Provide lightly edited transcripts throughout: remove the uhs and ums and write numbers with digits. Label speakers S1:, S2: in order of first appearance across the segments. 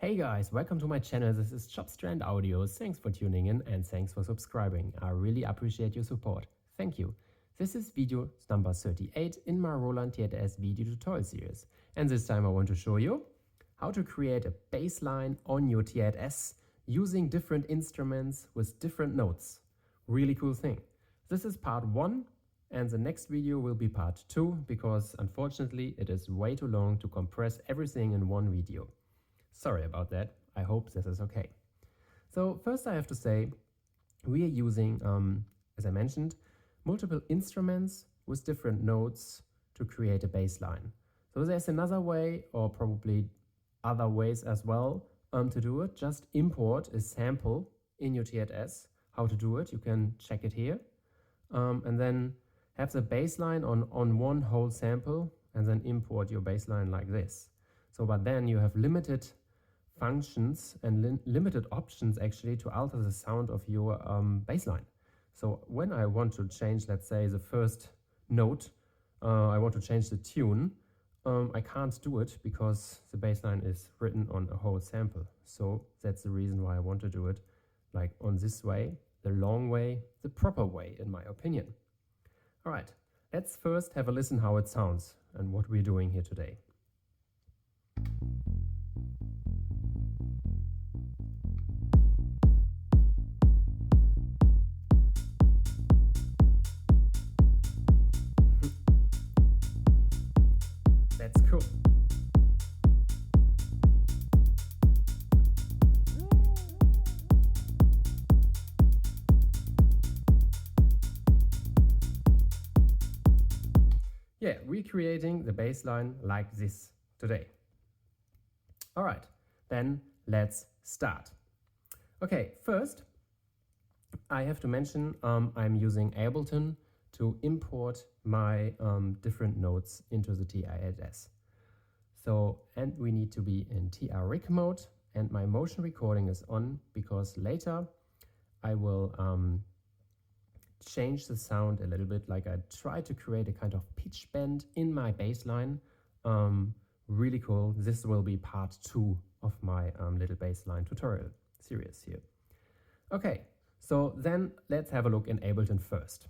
S1: Hey guys, welcome to my channel. This is Jobstrand Audio. Thanks for tuning in and thanks for subscribing. I really appreciate your support. Thank you. This is video number 38 in my Roland TR-8S video tutorial series. And this time I want to show you how to create a bass line on your TR-8S using different instruments with different notes. Really cool thing. This is part 1 and the next video will be part 2 because unfortunately it is way too long to compress everything in one video. Sorry about that. I hope this is okay. So first I have to say we are using, as I mentioned, multiple instruments with different notes to create a bass line. So there's another way, or probably other ways as well, to do it. Just import a sample in your TR-8S. How to do it, you can check it here. And then have the bass line on one whole sample and then import your bass line like this. So but then you have limited functions and limited options actually to alter the sound of your bass line. So when I want to change, let's say, the first note, I want to change the tune, I can't do it because the bass line is written on a whole sample. So that's the reason why I want to do it like on this way, the long way, the proper way in my opinion. All right, let's first have a listen how it sounds and what we're doing here today. That's cool. Yeah, we're creating the bass line like this today. All right, then let's start. Okay, first I have to mention I'm using Ableton to import my different notes into the TR-8S. So, and we need to be in TR-Rig mode and my motion recording is on because later I will change the sound a little bit, like I try to create a kind of pitch bend in my bass line. Really cool. This will be part 2 of my little bass line tutorial series here. Okay, so then let's have a look in Ableton first.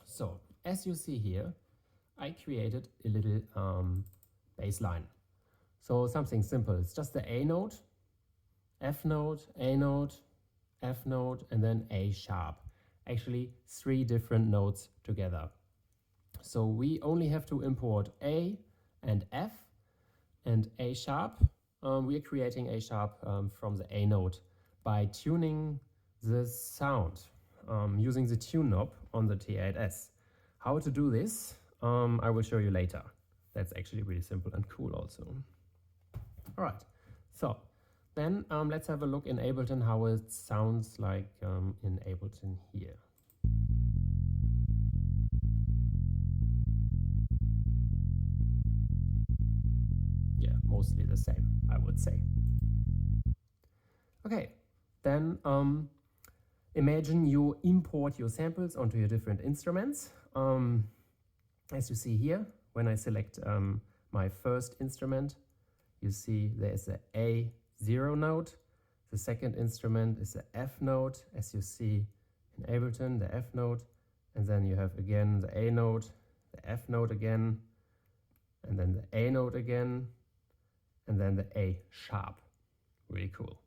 S1: So as you see here, I created a little bass line. So something simple. It's just the A note, F note, A note, F note, and then A sharp. Actually 3 different notes together. So we only have to import A and F and A sharp. We are creating A sharp from the A note by tuning the sound using the tune knob on the TR-8S. How to do this, I will show you later. That's actually really simple and cool also. All right, so then let's have a look in Ableton how it sounds like in Ableton here. Yeah, mostly the same, I would say. Okay, then imagine you import your samples onto your different instruments. As you see here, when I select my first instrument, you see there's a A0 note. The second instrument is the F note, as you see in Ableton, the F note. And then you have again the A note, the F note again, and then the A note again, and then the A sharp. Really cool.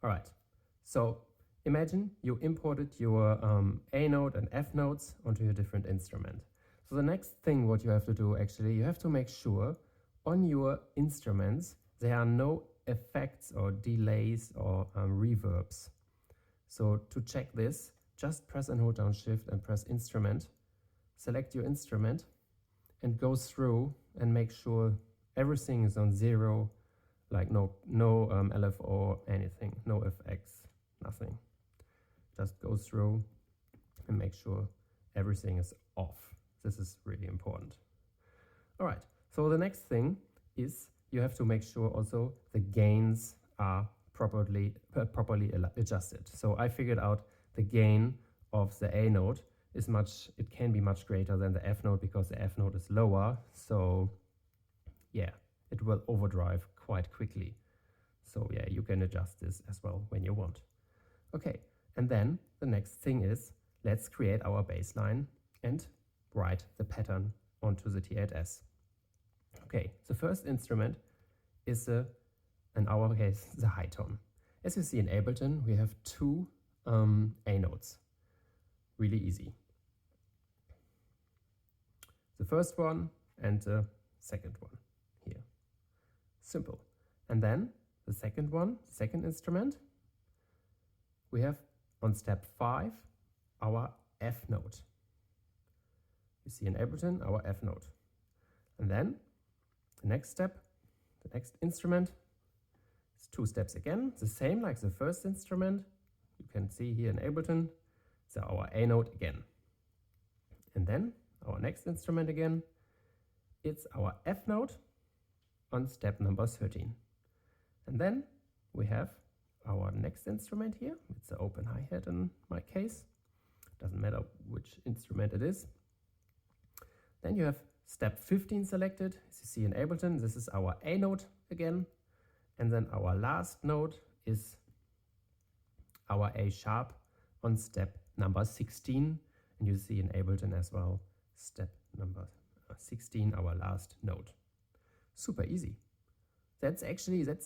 S1: All right, so imagine you imported your A note and F notes onto your different instrument. So the next thing what you have to do actually, you have to make sure on your instruments there are no effects or delays or reverbs. So to check this, just press and hold down Shift and press Instrument, select your instrument and go through and make sure everything is on 0, like no LFO or anything, no FX, nothing. Just go through and make sure everything is off. This is really important. All right, so the next thing is you have to make sure also the gains are properly adjusted. So I figured out the gain of the A note is it can be much greater than the F note because the F note is lower. So yeah, it will overdrive quite quickly. So yeah, you can adjust this as well when you want. Okay, and then the next thing is, let's create our bassline and write the pattern onto the TR-8S. Okay, the first instrument is in our case, the high tone. As you see in Ableton, we have two A notes. Really easy. The first one and the second one here. Simple. And then the second one, second instrument, we have on step 5 our F note. You see in Ableton our F note. And then the next step, the next instrument, is 2 steps again, the same like the first instrument. You can see here in Ableton, so our A note again. And then our next instrument again, it's our F note on step number 13. And then we have our next instrument here. It's the open hi-hat in my case. Doesn't matter which instrument it is. Then you have step 15 selected. As you see in Ableton, this is our A note again. And then our last note is our A sharp on step number 16. And you see in Ableton as well, step number 16, our last note. Super easy. That's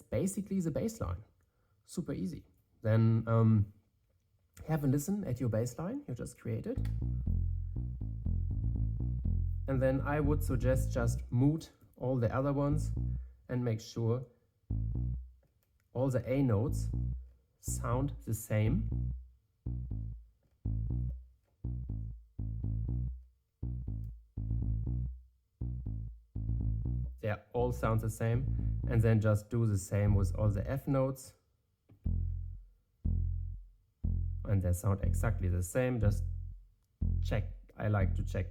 S1: basically the bassline. Super easy. Then have a listen at your bassline you just created. And then I would suggest just mute all the other ones and make sure all the A notes sound the same. They all sound the same, and then just do the same with all the F notes. And they sound exactly the same. Just check. I like to check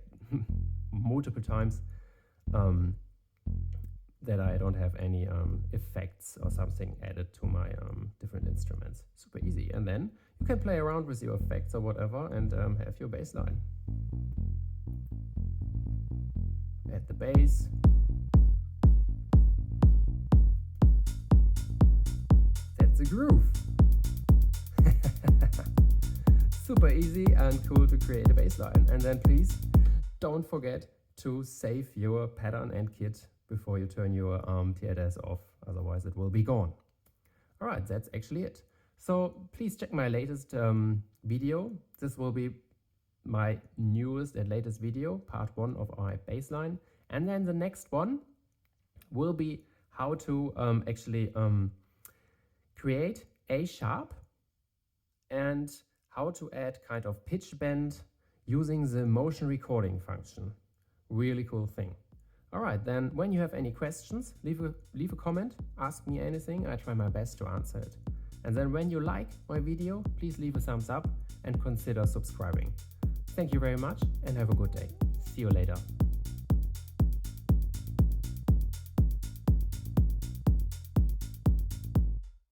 S1: multiple times that I don't have any effects or something added to my different instruments. Super easy. And then you can play around with your effects or whatever and have your bass line. Add the bass. That's a groove. Super easy and cool to create a bass line. And then please don't forget to save your pattern and kit before you turn your TR-8S off, otherwise it will be gone. All right, that's actually it. So please check my latest video. This will be my newest and latest video, part 1 of our bassline. And then the next one will be how to create A sharp and how to add kind of pitch bend using the motion recording function. Really cool thing. All right, then when you have any questions, leave a comment, ask me anything, I try my best to answer it. And then when you like my video, please leave a thumbs up and consider subscribing. Thank you very much and have a good day. See you later.